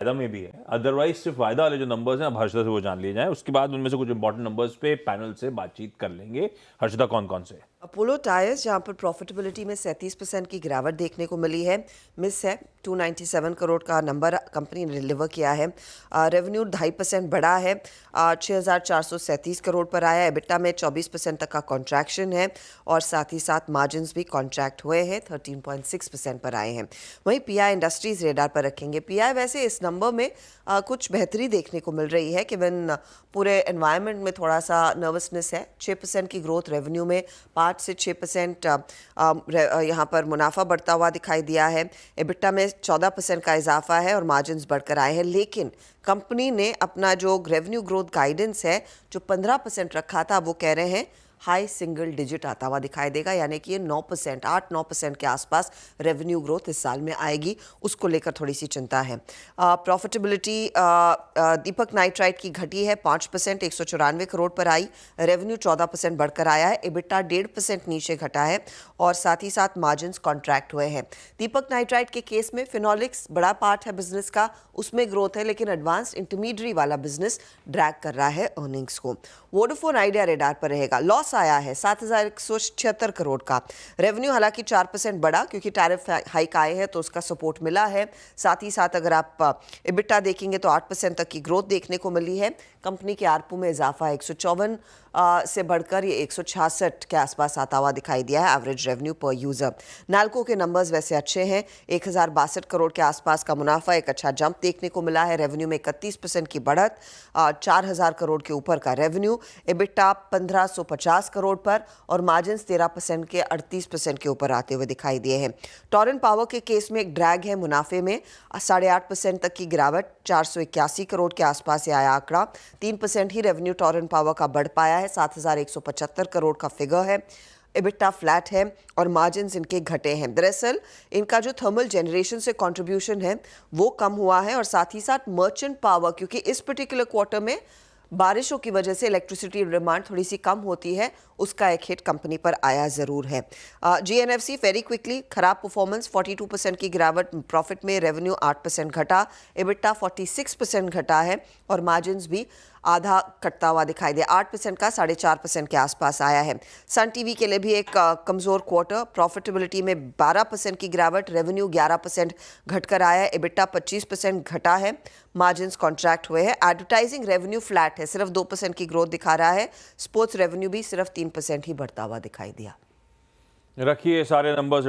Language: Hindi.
फायदा में भी है, अदरवाइज सिर्फ फायदा वाले जो नंबर्स हैं अब हर्षदा से वो जान लिए जाएं, उसके बाद उनमें से कुछ इंपॉर्टेंट नंबर्स पे पैनल से बातचीत कर लेंगे। हर्षदा, कौन कौन से? अपोलो टायर्स, जहां पर प्रॉफिटेबिलिटी में 37% की गिरावट देखने को मिली है, मिस है। 297 करोड़ का नंबर कंपनी ने डिलीवर किया है। रेवेन्यू 2.5% बढ़ा है, 6,437 करोड़ पर आया। एबिटा में 24% तक का कॉन्ट्रैक्शन है और साथ ही साथ मार्जिन्स भी कॉन्ट्रैक्ट हुए हैं, 13.6% पर आए हैं। वहीं पीआई इंडस्ट्रीज रेडार पर रखेंगे। पीआई वैसे इस नंबर में कुछ बेहतरी देखने को मिल रही है, गिवन पूरे एनवायरनमेंट में थोड़ा सा नर्वसनेस है। 6% की ग्रोथ रेवेन्यू में, 5 से 6% यहाँ पर मुनाफा बढ़ता हुआ दिखाई दिया है। एबिटा में 14% का इजाफा है और मार्जिन्स बढ़कर आए हैं। लेकिन कंपनी ने अपना जो रेवेन्यू ग्रोथ गाइडेंस है, जो 15% रखा था, वो कह रहे हैं हाई सिंगल डिजिट आता हुआ दिखाई देगा, यानी कि ये 9%, 8-9% के आसपास रेवेन्यू ग्रोथ इस साल में आएगी। उसको लेकर थोड़ी सी चिंता है। प्रॉफिटेबिलिटी दीपक नाइट्राइट की घटी है 5%, 194 करोड़ पर आई। रेवेन्यू 14% बढ़कर आया है। एबिटा 1.5% नीचे घटा है और साथ ही साथ मार्जिन्स कॉन्ट्रैक्ट हुए हैं। दीपक नाइट्राइट के केस में फिनोलिक्स बड़ा पार्ट है बिजनेस का, उसमें ग्रोथ है, लेकिन एडवांस्ड इंटरमीडियरी वाला बिजनेस ड्रैग कर रहा है अर्निंग्स को। वोडाफोन आइडिया रेडार पर रहेगा। लॉस आया है 7,176 करोड़ का। रेवेन्यू हालांकि 4% बढ़ा क्योंकि टैरिफ हाइक आए हैं तो उसका सपोर्ट मिला है। साथ ही साथ अगर आप एबिटा देखेंगे तो 8% तक की ग्रोथ देखने को मिली है। कंपनी के आरपू में इजाफा 154 से बढ़कर ये 166 के आसपास आता हुआ दिखाई दिया है, एवरेज रेवेन्यू पर यूजर। नाल्को के नंबर्स वैसे अच्छे हैं, 1,062 करोड़ के आसपास का मुनाफा, एक अच्छा जंप देखने को मिला है। रेवेन्यू में 31% की बढ़त, 4,000 करोड़ के ऊपर का रेवेन्यू। एबिटा 1,550 करोड़ पर और मार्जिन्स 13% के 38% के ऊपर आते हुए दिखाई दिए हैं। टोरेंट पावर के केस में एक ड्रैग है मुनाफे में, 8.5% तक की गिरावट, 481 करोड़ के आसपास ये आया आंकड़ा। 3% ही रेवेन्यू टोरेंट पावर का बढ़ पाया है, 7,175 करोड़ का फिगर है। एबिटा फ्लैट है और मार्जिन्स इनके घटे हैं। दरअसल इनका जो थर्मल जनरेशन से कंट्रीब्यूशन है वो कम हुआ है और साथ ही साथ मर्चेंट पावर, क्योंकि इस पर्टिकुलर क्वार्टर में बारिशों की वजह से इलेक्ट्रिसिटी डिमांड थोड़ी सी कम होती है, उसका एक हिट कंपनी पर आया ज़रूर है। जीएनएफसी वेरी क्विकली खराब परफॉर्मेंस, 42% की गिरावट प्रॉफिट में। रेवेन्यू 8% घटा, एबिटा 46% घटा है और मार्जिन्स भी आधा कटता हुआ दिखाई दिया, 8% का 4.5% के आसपास आया है। सन टीवी के लिए भी एक कमज़ोर क्वार्टर, प्रॉफिटेबिलिटी में 12% की गिरावट, रेवेन्यू 11% घटकर आया है। एबिटा 25% घटा है, मार्जिन्स कॉन्ट्रैक्ट हुए हैं। एडवर्टाइजिंग रेवेन्यू फ्लैट है, सिर्फ 2% की ग्रोथ दिखा रहा है। स्पोर्ट्स रेवेन्यू भी सिर्फ 3% ही बढ़ता हुआ दिखाई दिया। रखिए सारे नंबर्स